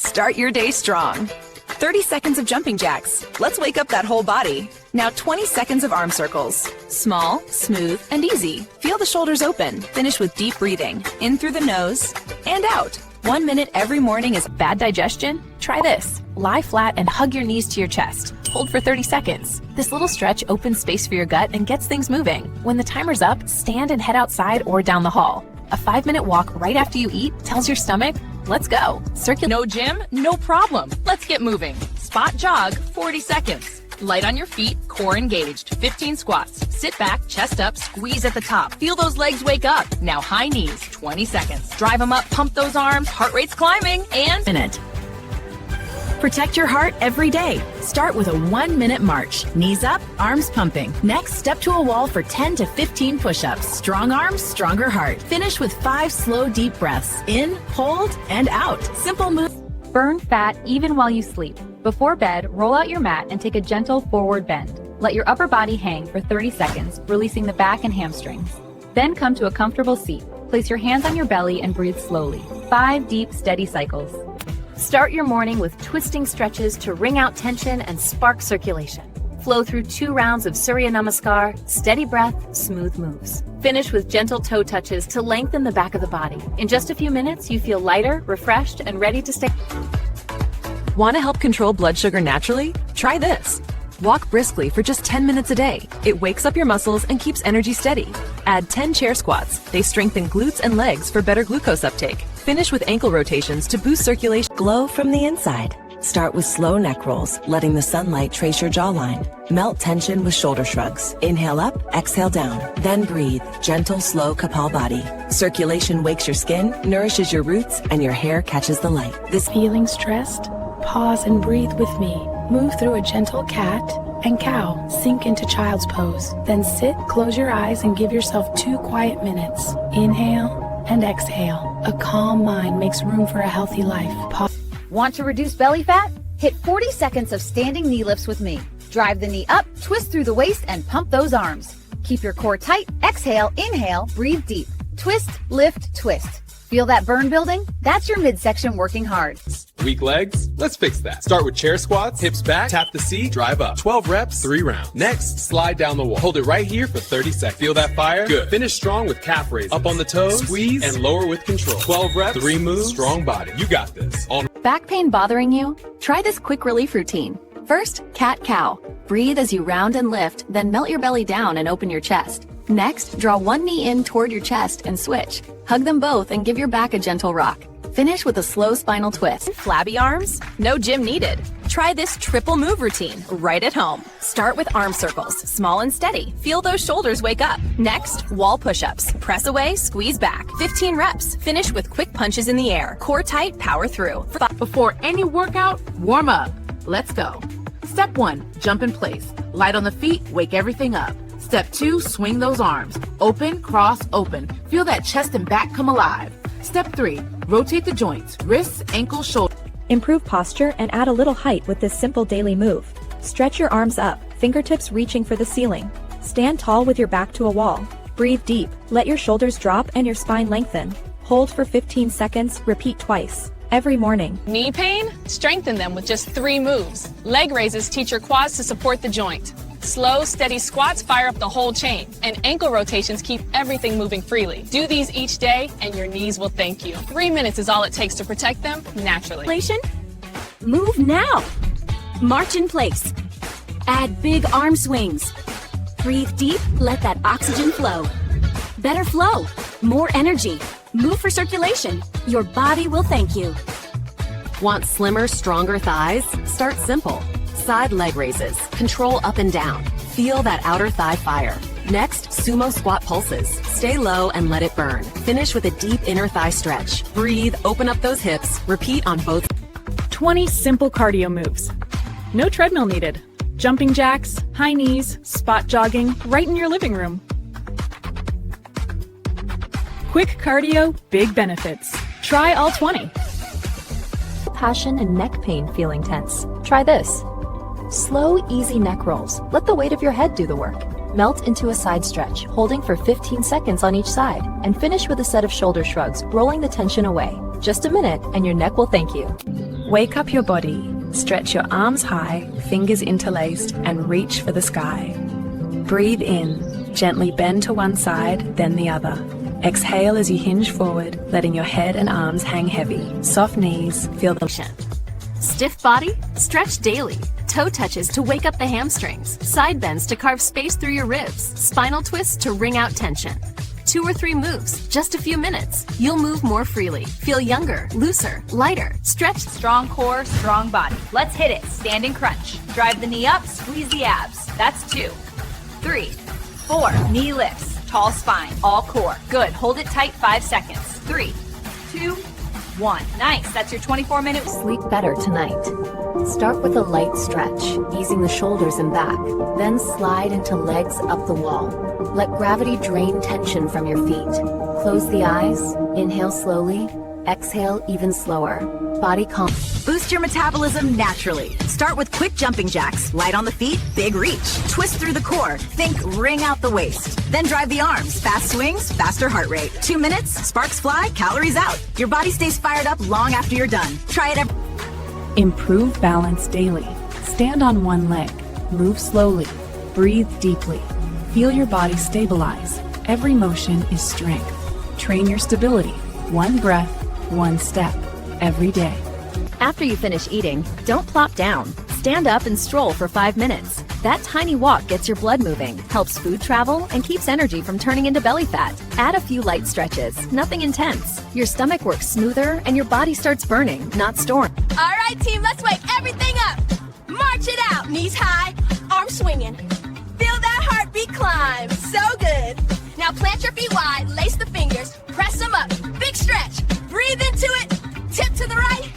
Start your day strong. 30 seconds of jumping jacks. Let's wake up that whole body. Now 20 seconds of arm circles. Small, smooth, and easy. Feel the shoulders open. Finish with deep breathing. In through the nose and out. 1 minute every morning is bad digestion? Try this. Lie flat and hug your knees to your chest. Hold for 30 seconds. This little stretch opens space for your gut and gets things moving. When the timer's up, stand and head outside or down the hall. A 5-minute walk right after you eat tells your stomach, let's go. No gym? No problem. Let's get moving. Spot jog, 40 seconds. Light on your feet, core engaged, 15 squats. Sit back, chest up, squeeze at the top. Feel those legs wake up. Now high knees, 20 seconds. Drive them up, pump those arms, heart rate's climbing, and minute. Protect your heart every day. Start with a 1-minute march. Knees up, arms pumping. Next, step to a wall for 10 to 15 push-ups. Strong arms, stronger heart. Finish with 5 slow, deep breaths. In, hold, and out. Simple move. Burn fat even while you sleep. Before bed, roll out your mat and take a gentle forward bend. Let your upper body hang for 30 seconds, releasing the back and hamstrings. Then come to a comfortable seat. Place your hands on your belly and breathe slowly. 5 deep, steady cycles. Start your morning with twisting stretches to wring out tension and spark circulation. Flow through 2 rounds of Surya Namaskar, steady breath, smooth moves. Finish with gentle toe touches to lengthen the back of the body. In just a few minutes, you feel lighter, refreshed, and ready to stay. Want to help control blood sugar naturally? Try this. Walk briskly for just 10 minutes a day. It wakes up your muscles and keeps energy steady. Add 10 chair squats. They strengthen glutes and legs for better glucose uptake. Finish with ankle rotations to boost circulation. Glow from the inside. Start with slow neck rolls, letting the sunlight trace your jawline. Melt tension with shoulder shrugs. Inhale up, exhale down. Then breathe. Gentle, slow Kapalbhati. Circulation wakes your skin, nourishes your roots, and your hair catches the light. Feeling stressed? Pause and breathe with me. Move through a gentle cat and cow. Sink into child's pose. Then sit, close your eyes, and give yourself 2 quiet minutes. Inhale and exhale. A calm mind makes room for a healthy life. Pause. Want to reduce belly fat? Hit 40 seconds of standing knee lifts with me. Drive the knee up, twist through the waist, and pump those arms. Keep your core tight. Exhale, inhale, breathe deep. Twist, lift, twist. Feel that burn building? That's your midsection working hard. Weak legs? Let's fix that. Start with chair squats, hips back, tap the seat, drive up. 12 reps, 3 rounds. Next, slide down the wall. Hold it right here for 30 seconds. Feel that fire? Good. Finish strong with calf raises. Up on the toes, squeeze, and lower with control. 12 reps, 3 moves, strong body. You got this. Back pain bothering you? Try this quick relief routine. First, cat-cow. Breathe as you round and lift, then melt your belly down and open your chest. Next, draw one knee in toward your chest and switch. Hug them both and give your back a gentle rock. Finish with a slow spinal twist. Flabby arms? No gym needed. Try this triple move routine right at home. Start with arm circles, small and steady. Feel those shoulders wake up. Next, wall push-ups. Press away, squeeze back. 15 reps. Finish with quick punches in the air. Core tight, power through. before any workout, warm up. Let's go. Step 1, jump in place. Light on the feet, wake everything up. Step 2, swing those arms. Open, cross, open. Feel that chest and back come alive. Step 3, rotate the joints, wrists, ankles, shoulders. Improve posture and add a little height with this simple daily move. Stretch your arms up, fingertips reaching for the ceiling. Stand tall with your back to a wall. Breathe deep, let your shoulders drop and your spine lengthen. Hold for 15 seconds, repeat twice. Every morning. Knee pain? Strengthen them with just 3 moves. Leg raises teach your quads to support the joint. Slow, steady squats fire up the whole chain, and ankle rotations keep everything moving freely. Do these each day, and your knees will thank you. 3 minutes is all it takes to protect them naturally. Move now. March in place. Add big arm swings. Breathe deep, let that oxygen flow. Better flow, more energy. Move for circulation. Your body will thank you. Want slimmer, stronger thighs? Start simple. Side leg raises. Control up and down. Feel that outer thigh fire. Next, sumo squat pulses. Stay low and let it burn. Finish with a deep inner thigh stretch. Breathe, open up those hips. Repeat on both. 20 simple cardio moves. No treadmill needed. Jumping jacks, high knees, spot jogging, right in your living room. Quick cardio, big benefits. Try all 20. Passion and neck pain feeling tense? Try this. Slow, easy neck rolls. Let the weight of your head do the work. Melt into a side stretch, holding for 15 seconds on each side, and finish with a set of shoulder shrugs, rolling the tension away. Just a minute, and your neck will thank you. Wake up your body. Stretch your arms high, fingers interlaced, and reach for the sky. Breathe in. Gently bend to one side, then the other. Exhale as you hinge forward, letting your head and arms hang heavy. Soft knees, feel the motion. Stiff body? Stretch daily. Toe touches to wake up the hamstrings. Side bends to carve space through your ribs. Spinal twists to wring out tension. 2 or 3 moves, just a few minutes. You'll move more freely, feel younger, looser, lighter. Stretch. Strong core, strong body. Let's hit it. Stand and crunch. Drive the knee up, squeeze the abs. That's 2. 3. 4. Knee lifts. Tall spine. All core. Good. Hold it tight 5 seconds. 3, 2, 1. Nice. That's your 24-minute. Sleep better tonight. Start with a light stretch, easing the shoulders and back. Then slide into legs up the wall. Let gravity drain tension from your feet. Close the eyes. Inhale slowly. Exhale even slower. Body calm. Boost your metabolism naturally. Start with quick jumping jacks. Light on the feet, big reach. Twist through the core. Think ring out the waist. Then drive the arms. Fast swings, faster heart rate. 2 minutes, sparks fly, calories out. Your body stays fired up long after you're done. Try it every. Improve balance daily. Stand on one leg. Move slowly. Breathe deeply. Feel your body stabilize. Every motion is strength. Train your stability. One breath, one step. Every day. After you finish eating, don't plop down. Stand up and stroll for 5 minutes. That tiny walk gets your blood moving, helps food travel, and keeps energy from turning into belly fat. Add a few light stretches, nothing intense. Your stomach works smoother and your body starts burning, not storing. All right, team, let's wake everything up. March it out. Knees high, arms swinging. Feel that heartbeat climb. So good. Now plant your feet wide, lace the fingers, press them up. Big stretch. Breathe into it. Tip to the right.